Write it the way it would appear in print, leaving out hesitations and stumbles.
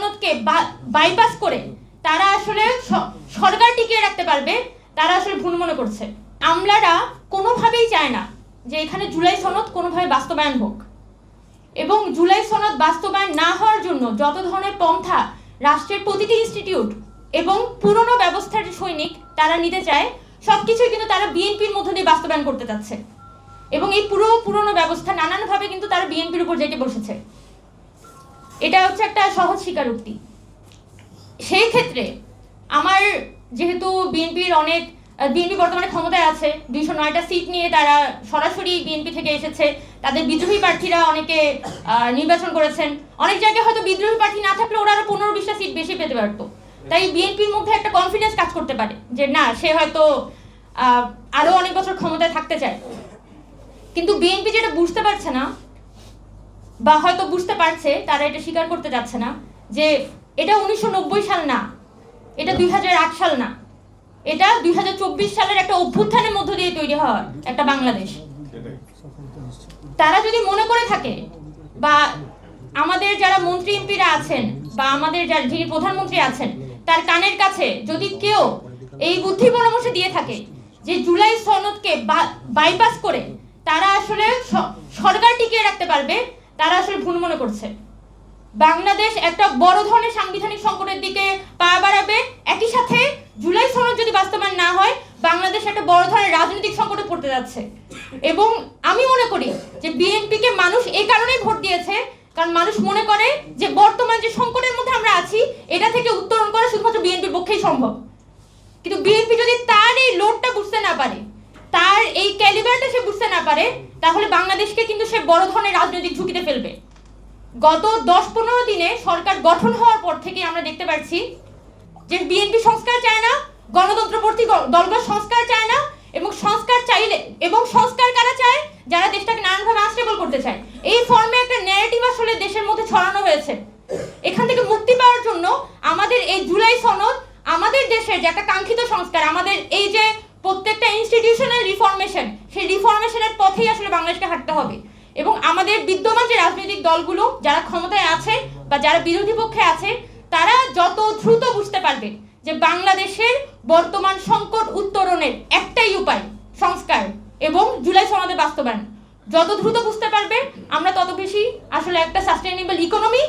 সনদকে bypass করে তারা আসলে সরকার টিকিয়ে রাখতে পারবে, তারা আসলে ভুল মনে করছে। আমলারা কোনোভাবেই চায় না যে এখানে জুলাই সনদ কোনোভাবে বাস্তবায়ন হোক, এবং জুলাই সনদ বাস্তবায়ন না হওয়ার জন্য যত ধরনের পন্থা রাষ্ট্রের প্রতিটি ইনস্টিটিউট এবং পুরনো ব্যবস্থার সৈনিক তারা নিতে চায়, সবকিছুই কিন্তু তারা বিএনপির মধ্য দিয়ে বাস্তবায়ন করতে চাচ্ছে। এবং এই পুরনো ব্যবস্থা নানানভাবে কিন্তু তারা বিএনপির উপর যেতে বসেছে। এটা হচ্ছে একটা সহজ স্বীকারোক্তি। সেই ক্ষেত্রে আমার যেহেতু বিএনপি বর্তমানে ক্ষমতায় আছে, 209টা সিট নিয়ে তারা সরাসরি বিএনপি থেকে এসেছে, তাদের বিদ্রোহী প্রার্থীরা অনেকে নির্বাচন করেছেন, অনেক জায়গায় হয়তো বিদ্রোহী প্রার্থী না থাকলে ওরা আরো 15-20টা সিট বেশি পেতে পারত। তাই বিএনপির মধ্যে একটা কনফিডেন্স কাজ করতে পারে যে না, সে হয়তো আরো অনেক বছর ক্ষমতায় থাকতে চায়। কিন্তু বিএনপি যেটা বুঝতে পারছে না, বা হয়তো বুঝতে পারছে, তারা এটা স্বীকার করতে যাচ্ছে না যে এটা 1990 সাল না, এটা 2008 সাল না, এটা 2024 সালের একটা অভ্যুত্থানের মধ্য দিয়ে তৈরি হওয়া একটা বাংলাদেশ। তারা যদি মনে করে থাকে, বা আমাদের যারা মন্ত্রী এমপিরা আছেন, বা আমাদের যিনি প্রধানমন্ত্রী আছেন, তার কানের কাছে যদি কেউ এই বুদ্ধি পরামর্শ দিয়ে থাকে যে জুলাই সনদকে বাইপাস করে তারা আসলে সরকার টিকিয়ে রাখতে পারবে, তারা আসলে ভুল মনে করছে। বাংলাদেশ একটা বড় ধরনের সাংবিধানিক সংকটের দিকে পা বাড়াবে, একই সাথে জুলাই সনদ যদি বাস্তবায়ন না হয় বাংলাদেশ একটা বড় ধরনের রাজনৈতিক সংকটে পড়তে যাচ্ছে। এবং আমি মনে করি যে বিএনপিকে মানুষ এই কারণেই ভোট দিয়েছে, কারণ মানুষ মনে করে যে বর্তমান যে সংকটের মধ্যে আমরা আছি এটা থেকে উত্তরণ করা শুধুমাত্র বিএনপির পক্ষেই সম্ভব। কিন্তু বিএনপি যদি তার এই লোডটা বুঝতে না পারে, তার এই ক্যালিবারটা সে বুঝতে না পারে, তাহলে বাংলাদেশকে কিন্তু সে বড় ধরনের রাজনৈতিক ঝুঁকিতে ফেলবে। গত 10-15 দিনে সরকার গঠন হওয়ার পর থেকে আমরা দেখতে পাচ্ছি যে বিএনপি সংস্কার চায় না, গণতন্ত্রপন্থী দলগুলো সংস্কার চায় না, এবং সংস্কার চাইলে, এবং সংস্কার কারা চায়, যারা দেশটাকে নানানভাবে আনস্টেবল করতে চায়। এই ফর্মে একটা ন্যারেটিভ আসলে দেশের মধ্যে ছড়ানো হয়েছে। এখান থেকে মুক্তি পাওয়ার জন্য আমাদের এই জুলাই সনদ, আমাদের দেশের যে একটা কাঙ্ক্ষিত সংস্কার, আমাদের এই যে প্রত্যেকটা ইনস্টিটিউশনাল রিফরমেশন, সেই রিফরমেশনের পথেই আসলে বাংলাদেশকে হাঁটতে হবে। এবং আমাদের বিদ্যমান যে রাজনৈতিক দলগুলো যারা ক্ষমতায় আছে বা যারা বিরোধী পক্ষে আছে, তারা যত দ্রুত বুঝতে পারবে যে বাংলাদেশের বর্তমান সংকট উত্তরণের একটাই উপায় সংস্কার এবং জুলাই সনদের বাস্তবায়ন, যত দ্রুত বুঝতে পারবে আমরা তত বেশি আসলে একটা সাস্টেইনেবল ইকোনমি